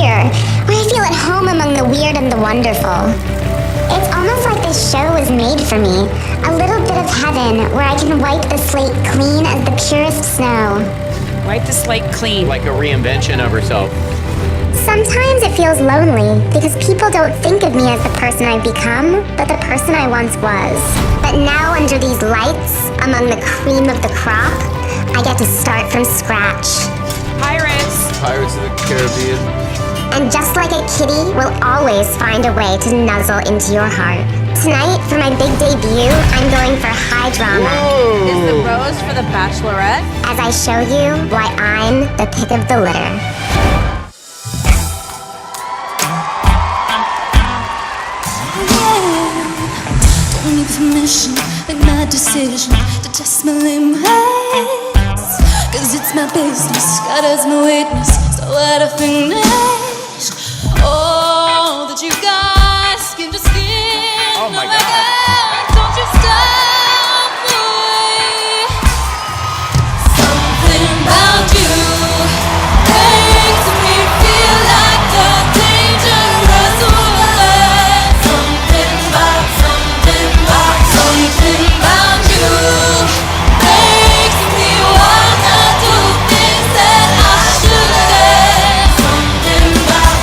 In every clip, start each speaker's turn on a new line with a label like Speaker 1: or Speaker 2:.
Speaker 1: here, where I feel at home among the weird and the wonderful. It's almost like this show was made for me, a little bit of heaven where I can wipe the slate clean as the purest snow.
Speaker 2: Wipe the slate clean.
Speaker 3: Like a reinvention of herself.
Speaker 1: Sometimes it feels lonely because people don't think of me as the person I've become, but the person I once was. But now under these lights, among the cream of the crop, I get to start from scratch.
Speaker 3: Pirates of the Caribbean.
Speaker 1: And just like a kitty, will always find a way to nuzzle into your heart. Tonight, for my big debut, I'm going for high drama.
Speaker 3: Whoa.
Speaker 2: Is the rose for the Bachelorette?
Speaker 1: As I show you why I'm the pick of the litter.
Speaker 4: Don't need permission, make my decision to test my limits. Cause it's my business, God is my witness. So what I finish, oh, that you got skin to skin.
Speaker 3: Oh my God.
Speaker 4: Don't you stop, boy. Something about you makes me feel like a dangerous woman. Something about you makes me wanna do things that I shouldn't. Something about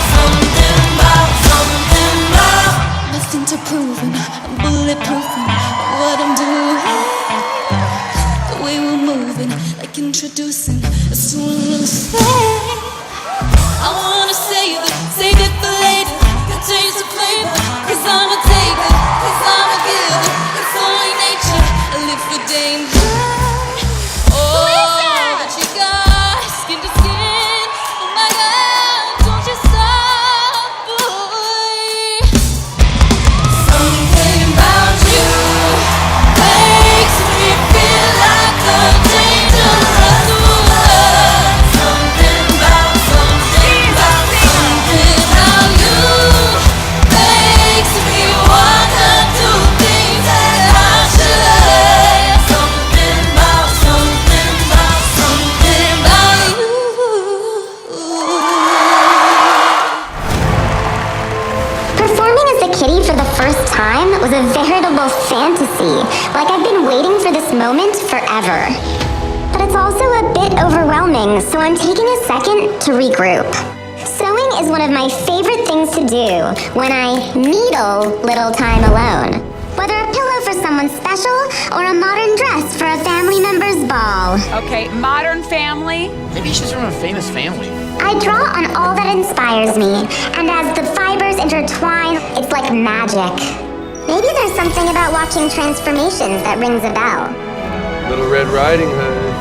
Speaker 4: nothing to prove, and I'm bulletproof in what I'm doing. The way we're moving, like introducing us to a new thing. I wanna save it for later. Got change the flavor, cause I'm a taker, cause I'm a giver. It's only nature, I live for danger. Oh, that you got skin to skin. Oh my God, don't you stop, boy. Something about you makes me feel like a dangerous woman. Something about you makes me wanna do things that I shouldn't. Something about you.
Speaker 1: Performing as the kitty for the first time was a veritable fantasy, like I've been waiting for this moment forever. But it's also a bit overwhelming, so I'm taking a second to regroup. Sewing is one of my favorite things to do when I needle little time alone. Whether a pillow for someone special or a modern dress for a family member's ball.
Speaker 2: Okay, Modern Family.
Speaker 3: Maybe she's from a famous family.
Speaker 1: I draw on all that inspires me, and as the fibers intertwine, it's like magic. Maybe there's something about watching transformations that rings a bell.
Speaker 3: Little Red Riding Hood.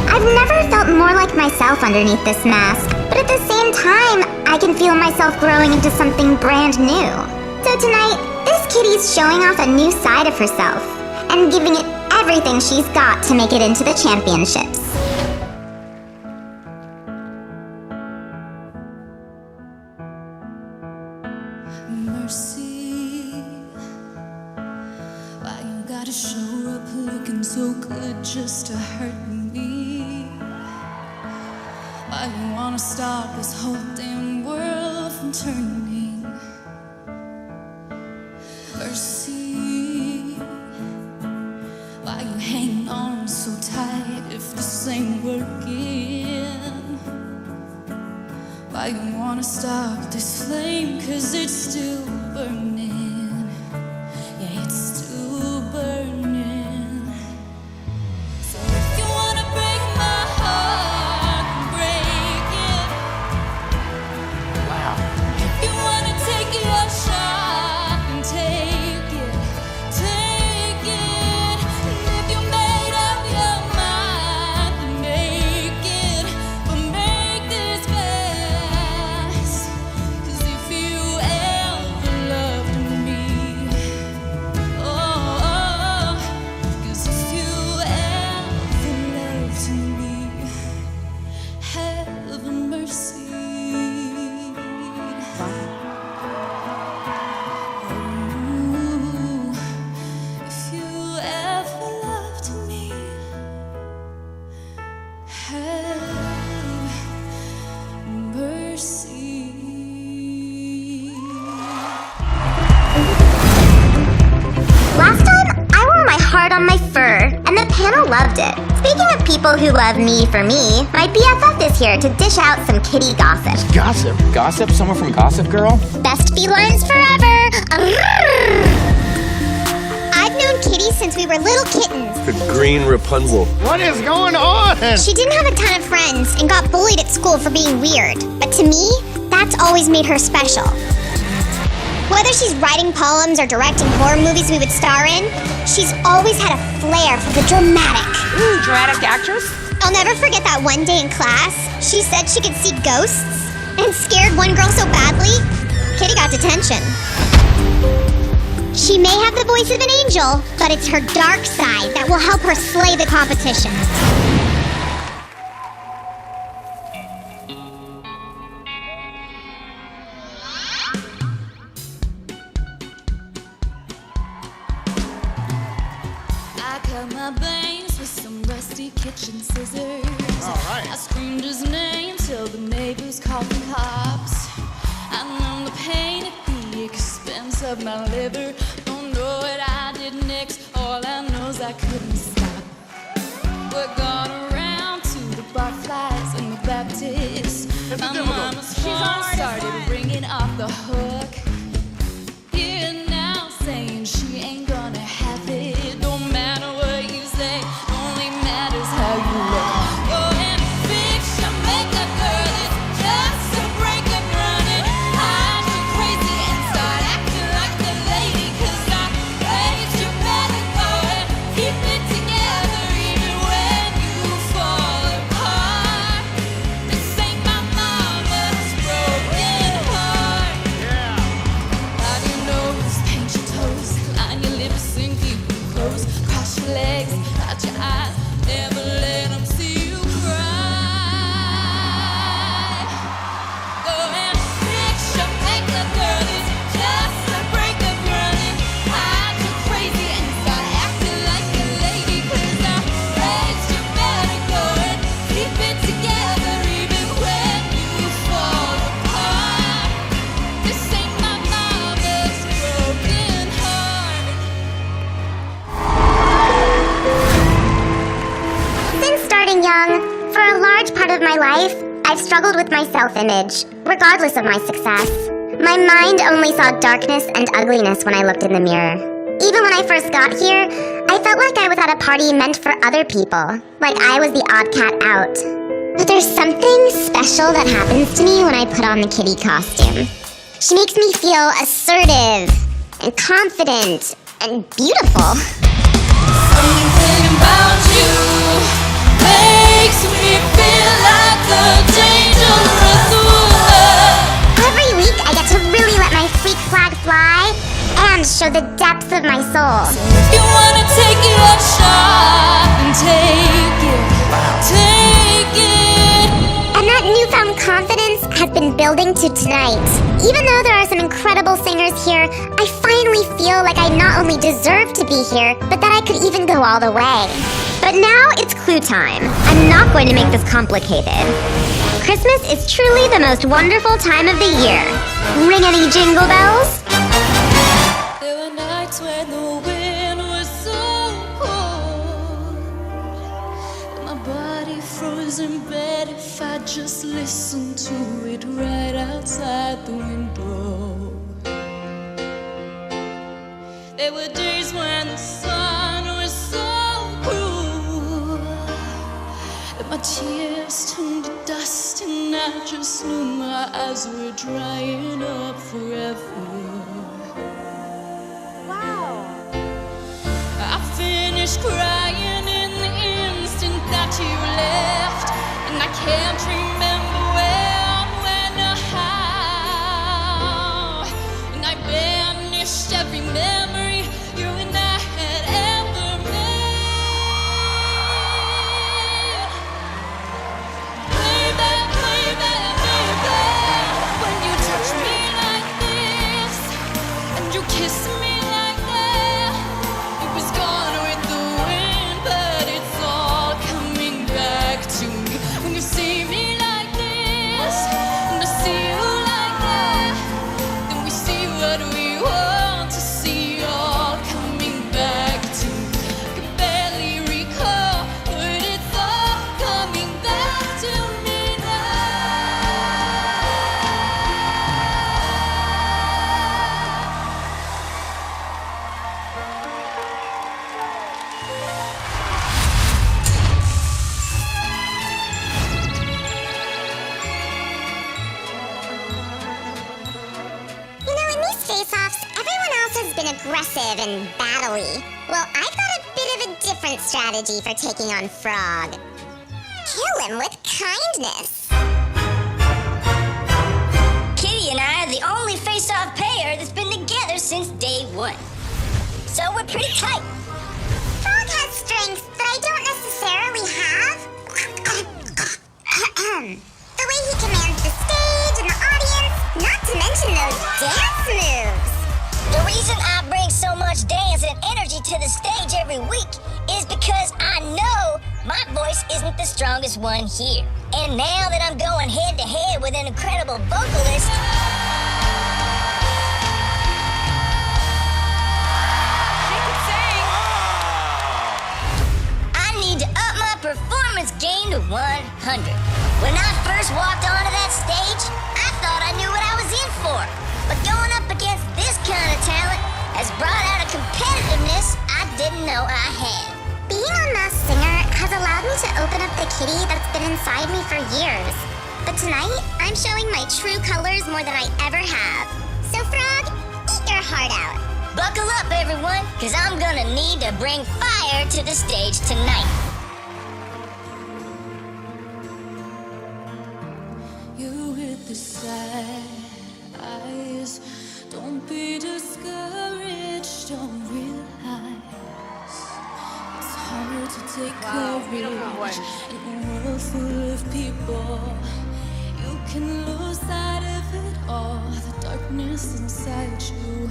Speaker 1: I've never felt more like myself underneath this mask, but at the same time, I can feel myself growing into something brand new. So tonight, this kitty's showing off a new side of herself, and giving it everything she's got to make it into the championships.
Speaker 4: Mercy, why you gotta show up looking so good just to hurt me? Why you wanna stop this whole damn world from turning? Mercy, why you hang on so tight if this ain't working? Why you wanna stop this flame, cause it's still burning. Yeah, it's still burning. So if you wanna break my heart, break it.
Speaker 3: Wow.
Speaker 4: If you wanna take your shot and take it, take it. And if you made up your mind, then make it, but make this fast. 'Cause if you ever love
Speaker 1: all loved it. Speaking of people who love me for me, my BFF is here to dish out some kitty gossip.
Speaker 3: Gossip? Gossip? Someone from Gossip Girl?
Speaker 1: Best felines forever! I've known Kitty since we were little kittens.
Speaker 3: The green Rapunzel.
Speaker 5: What is going on?
Speaker 1: She didn't have a ton of friends and got bullied at school for being weird. But to me, that's always made her special. Whether she's writing poems or directing horror movies we would star in, she's always had a flair for the dramatic.
Speaker 2: Ooh, dramatic actress?
Speaker 1: I'll never forget that one day in class, she said she could see ghosts and scared one girl so badly, Kitty got detention. She may have the voice of an angel, but it's her dark side that will help her slay the competition.
Speaker 4: I cut my bangs with some rusty kitchen scissors. I screamed his name till the neighbors called the cops. I numb the pain at the expense of my liver. Don't know what I did next. All I know is I couldn't stop. We're gone around to the barflies and the Baptists. My mama's phone started ringing off the hook. Here now saying she ain't gonna have it. Don't matter what you say, only matters how you look. Go and fix your makeup, girl. It's just a breakup running. I go crazy and start acting like the lady. 'Cause I raised you better go and keep it together even when you fall apart. This ain't my mama's broken heart. How do you know this? Paint your toes, line your lips and keep them closed. Cross your legs, dot your eyes, never let them see you cry. Go and fix your makeup, girl. It's just a breakup running. I go crazy and start acting like a lady. 'Cause I raised you better go and keep it together even when you fall apart. This ain't my mama's broken heart.
Speaker 1: Since starting young, for a large part of my life, I've struggled with my self-image, regardless of my success. My mind only saw darkness and ugliness when I looked in the mirror. Even when I first got here, I felt like I was at a party meant for other people, like I was the odd cat out. But there's something special that happens to me when I put on the kitty costume. She makes me feel assertive and confident and beautiful.
Speaker 4: Something about you makes me feel like a dangerous woman.
Speaker 1: Every week, I get to really let my freak flag fly and show the depths of my soul.
Speaker 4: If you wanna take your shot and take it, take it.
Speaker 1: And that newfound confidence has been building to tonight. Even though there are some incredible singers here, I finally feel like I not only deserve to be here, but that I could even go all the way. But now it's clue time. I'm not going to make this complicated. Christmas is truly the most wonderful time of the year. Ring any jingle bells?
Speaker 4: There were nights when the wind was so cold, and my body froze in bed if I just listened to it right outside the window. There were days when the sun was so cruel that my tears turned to dust, and I just knew my eyes were drying up forever. I finished crying in the instant that you left, and I can't remember when or how, and I banished every memory you and I had ever made. Baby, baby, baby, when you touch me like this, and you kiss me like that, it was gone with the wind, but it's all coming back
Speaker 1: aggressive and battly. Well, I've got a bit of a different strategy for taking on Frog. Kill him with kindness.
Speaker 5: Kitty and I are the only face-off pair that's been together since day one. So we're pretty tight.
Speaker 1: Frog has strengths that I don't necessarily have. The way he commands the stage and the audience, not to mention those dance moves.
Speaker 5: The reason I bring so much dance and energy to the stage every week is because I know my voice isn't the strongest one here. And now that I'm going head-to-head with an incredible vocalist,
Speaker 2: She can sing.
Speaker 5: I need to up my performance game to 100. When I first walked onto that stage, I thought I knew what I was in for. But going up against this kind of talent has brought out a competitiveness I didn't know I had.
Speaker 1: Being Unmasked Singer has allowed me to open up the Kitty that's been inside me for years. But tonight, I'm showing my true colors more than I ever have. So Frog, eat your heart out.
Speaker 5: Buckle up, everyone, because I'm gonna need to bring fire to the stage tonight.
Speaker 4: You with the sad eyes, don't be discouraged, don't realize it's hard to take courage in a world full of people. You can lose sight of it all. The darkness inside you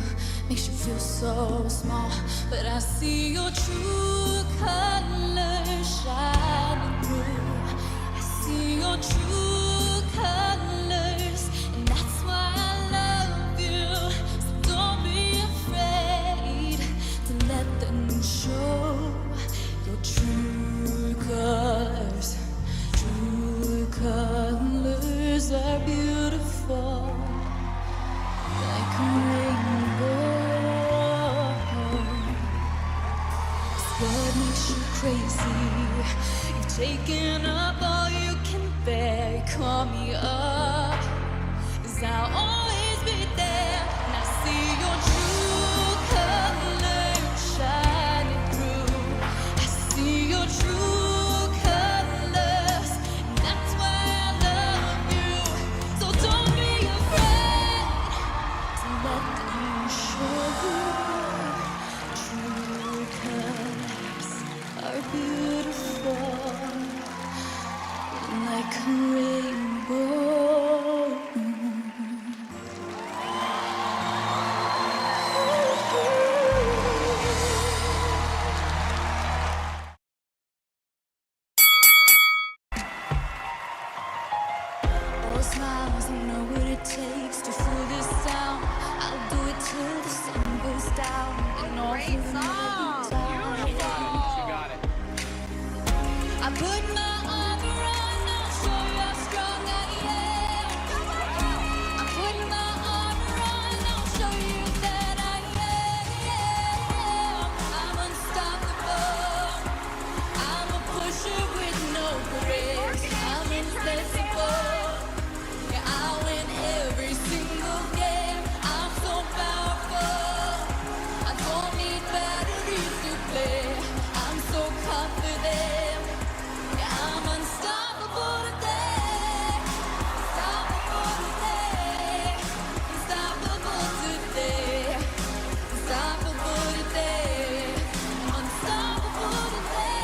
Speaker 4: makes you feel so small, but I see your true colors shining through. I see your true colors, and that's why I love you. So don't be afraid to let them show your true colors. True colors are beautiful, like a rainbow. It's what makes you crazy. You've taken up all you can bear. Call me up, 'cause I'll always be there. And I see your true colors shining through. I see your true colors, and that's why I love you. So don't be afraid to let them show you. True colors are beautiful, like a rainbow. Oh, smiles, I know what it takes to fool this town. I'll do it till the sun goes down. And all
Speaker 2: Great
Speaker 4: through
Speaker 2: song.
Speaker 4: the town.
Speaker 3: She got it.
Speaker 4: I put my arm around, I'll show you how strong I am. I put my arm around, I'll show you that I am. I'm unstoppable. I'm a pusher with no brakes. I'm invincible. Yeah, I win every single game. I'm so powerful. I don't need batteries to play. I'm so confident. Yeah, I'm unstoppable today. Unstoppable today. Unstoppable today. Unstoppable today. Unstoppable today.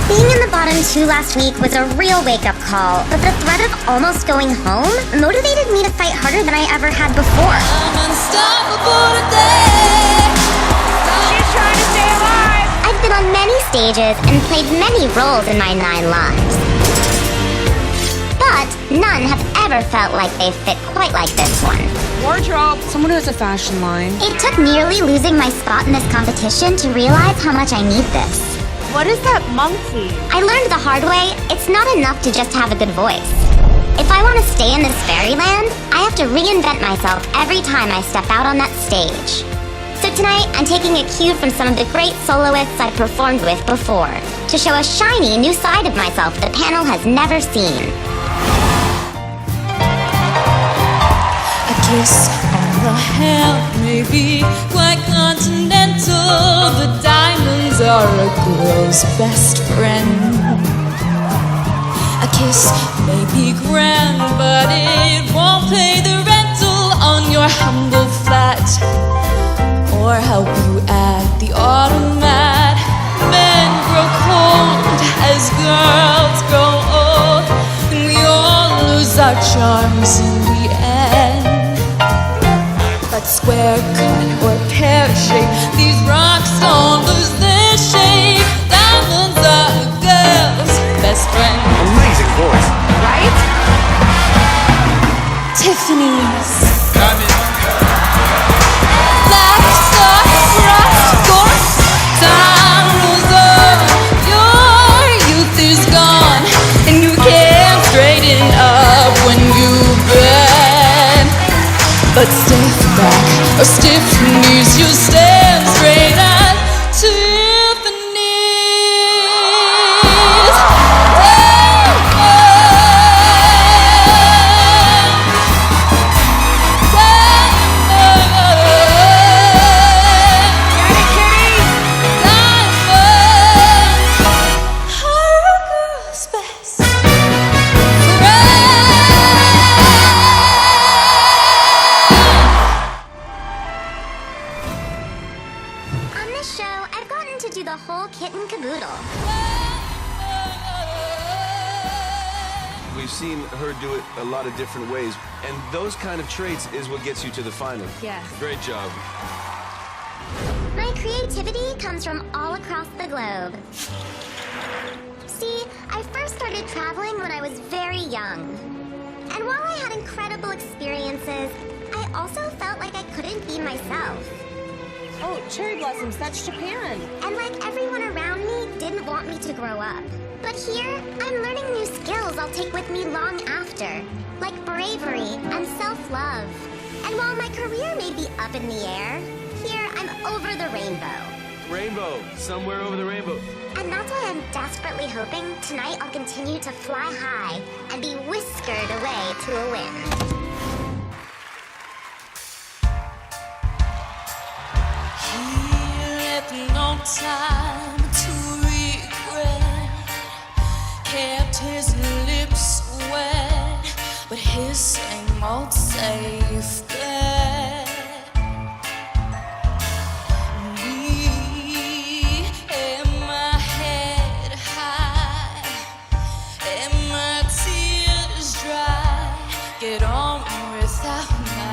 Speaker 1: Being in the bottom two last week was a real wake-up call, but the threat of almost going home motivated me to fight harder than I ever had before.
Speaker 4: I'm unstoppable today.
Speaker 2: She's trying to stay alive.
Speaker 1: I've been on many stages and played many roles in my 9 lives. But none have ever felt like they fit quite like this one.
Speaker 2: Wardrobe. Someone who has a fashion line.
Speaker 1: It took nearly losing my spot in this competition to realize how much I need this.
Speaker 2: What is that monkey?
Speaker 1: I learned the hard way, it's not enough to just have a good voice. If I want to stay in this fairyland, I have to reinvent myself every time I step out on that stage. So tonight, I'm taking a cue from some of the great soloists I've performed with before. to show a shiny new side of myself the panel has never seen.
Speaker 4: A kiss on the hand may be quite continental, but diamonds are a girl's best friend. A kiss may be grand, but it won't pay the rental on your humble flat, or help you at the automat. Men grow cold as girls grow old, and we all lose our charms in the end. But square cut or pear shape, these rocks don't lose their shape. Diamonds are a girl's best friend.
Speaker 3: Amazing voice.
Speaker 2: Right?
Speaker 4: Tiffany's.
Speaker 3: Diamond.
Speaker 4: Black socks, rock, course. Time moves on. Your youth is gone, and you can't straighten up when you bend. But stiff back or stiff knees, you stand straight at Tiffany's.
Speaker 1: On this show, I've gotten to do the whole kit and caboodle.
Speaker 3: We've seen her do it a lot of different ways, and those kind of traits is what gets you to the final.
Speaker 2: Yes.
Speaker 3: Great job.
Speaker 1: My creativity comes from all across the globe. See, I first started traveling when I was very young. And while I had incredible experiences, I also felt like I couldn't be myself.
Speaker 2: Oh, cherry blossoms, that's Japan.
Speaker 1: And like everyone around me didn't want me to grow up. But here, I'm learning new skills I'll take with me long after, like bravery and self-love. And while my career may be up in the air, here I'm over the rainbow.
Speaker 3: Rainbow. Somewhere over the rainbow.
Speaker 1: And that's why I'm desperately hoping tonight I'll continue to fly high and be whiskered away to a win.
Speaker 4: No time to regret. Kept his lips wet, but his same old safe bet. Me and my head high, and my tears dry. Get on without my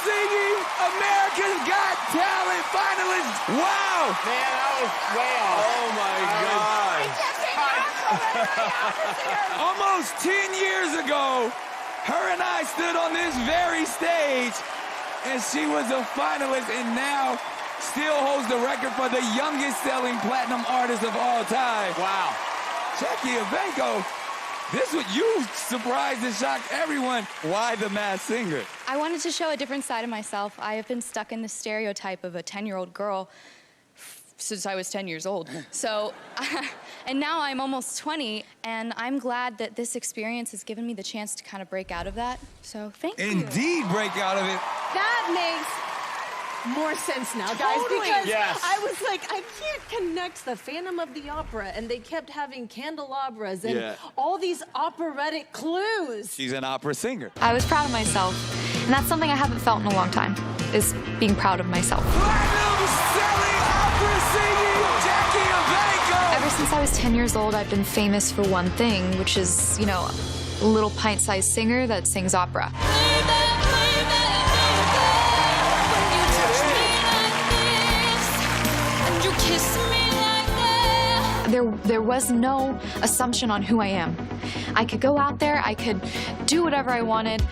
Speaker 3: singing America's Got Talent finalist. Wow!
Speaker 6: Man, that was way off.
Speaker 3: Oh my gosh. Almost 10 years ago, her and I stood on this very stage,
Speaker 7: and she was a finalist and now still holds the record for the youngest selling platinum artist of all time.
Speaker 6: Wow.
Speaker 7: Jackie Evancho, this would you surprised and shocked everyone. Why the Masked Singer?
Speaker 8: I wanted to show a different side of myself. I have been stuck in the stereotype of a 10-year-old girl since I was 10 years old. So, and now I'm almost 20, and I'm glad that this experience has given me the chance to kind of break out of that. So, thank you.
Speaker 7: Indeed, break out of it.
Speaker 2: That makes more sense now, guys, because
Speaker 6: Yes.
Speaker 2: I was like, I can't connect the Phantom of the Opera, and they kept having candelabras and all these operatic clues.
Speaker 7: She's an opera singer.
Speaker 8: I was proud of myself, and that's something I haven't felt in a long time, is being proud of myself.
Speaker 7: Platinum-selling opera singing Jackie Evancho.
Speaker 8: Ever since I was 10 years old, I've been famous for one thing, which is, you know, a little pint-sized singer that sings opera. There was no assumption on who I am. I could go out there, I could do whatever I wanted.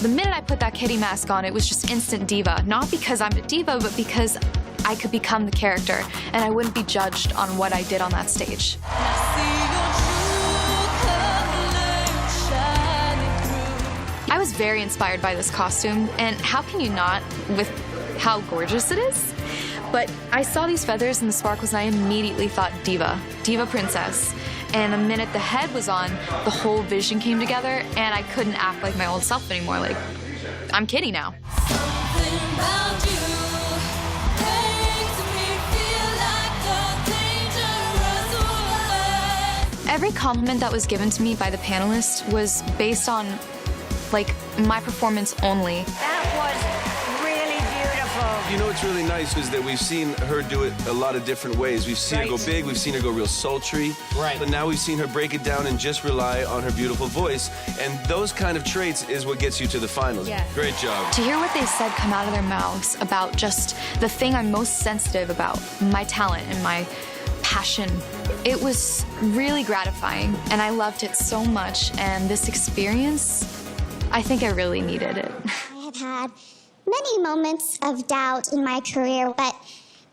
Speaker 8: The minute I put that kitty mask on, it was just instant diva. Not because I'm a diva, but because I could become the character, and I wouldn't be judged on what I did on that stage. I was very inspired by this costume, and how can you not with how gorgeous it is? But I saw these feathers and the sparkles, and I immediately thought diva, diva princess. And the minute the head was on, the whole vision came together, and I couldn't act like my old self anymore. Like, I'm Kitty now. Every compliment that was given to me by the panelists was based on, like, my performance only.
Speaker 9: That was really beautiful.
Speaker 3: You know what's really nice is that we've seen her do it a lot of different ways. We've seen her go big, we've seen her go real sultry.
Speaker 6: Right.
Speaker 3: But now we've seen her break it down and just rely on her beautiful voice. And those kind of traits is what gets you to the finals.
Speaker 2: Yeah.
Speaker 3: Great job.
Speaker 8: To hear what they said come out of their mouths about just the thing I'm most sensitive about, my talent and my passion, it was really gratifying, and I loved it so much, and this experience, I think I really needed it.
Speaker 1: I have had many moments of doubt in my career, but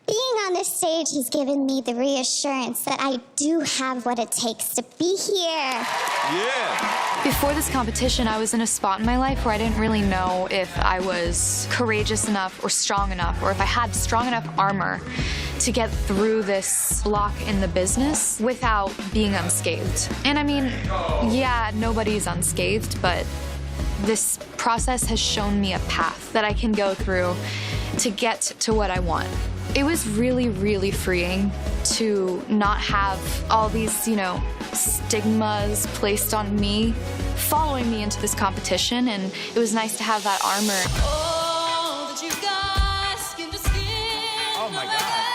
Speaker 1: being on this stage has given me the reassurance that I do have what it takes to be here.
Speaker 3: Yeah.
Speaker 8: Before this competition, I was in a spot in my life where I didn't really know if I was courageous enough or strong enough, or if I had strong enough armor to get through this block in the business without being unscathed. And I mean, yeah, nobody's unscathed, but this process has shown me a path that I can go through to get to what I want. It was really, really freeing to not have all these, you know, stigmas placed on me following me into this competition, and it was nice to have that armor.
Speaker 6: Oh my God.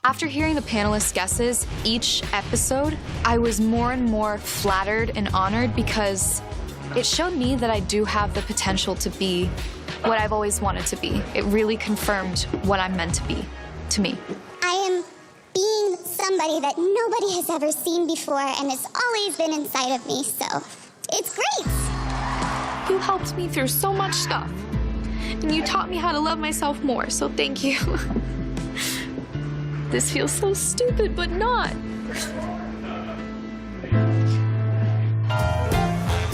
Speaker 8: After hearing the panelists' guesses each episode, I was more and more flattered and honored because it showed me that I do have the potential to be what I've always wanted to be. It really confirmed what I'm meant to be, to me.
Speaker 1: I am being somebody that nobody has ever seen before, and it's always been inside of me, so it's great.
Speaker 8: You helped me through so much stuff, and you taught me how to love myself more, so thank you. This feels so stupid, but not.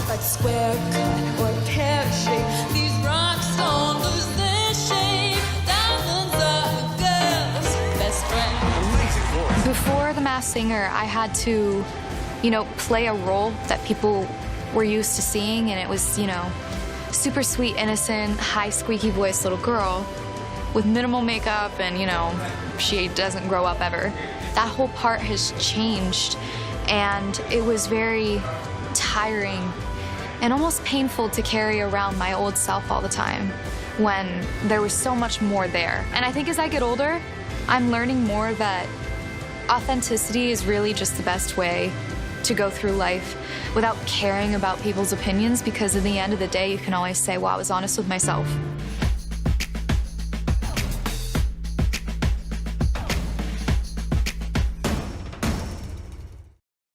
Speaker 4: Like square cut or pear shape, these rocks don't lose their shape. Diamonds are the girl's best friend.
Speaker 8: Before The Masked Singer, I had to, you know, play a role that people were used to seeing, and it was, you know, super sweet, innocent, high squeaky voice little girl with minimal makeup, and, you know, she doesn't grow up ever. That whole part has changed, and it was very tiring and almost painful to carry around my old self all the time when there was so much more there. And I think as I get older, I'm learning more that authenticity is really just the best way to go through life without caring about people's opinions, because at the end of the day, you can always say, well, I was honest with myself.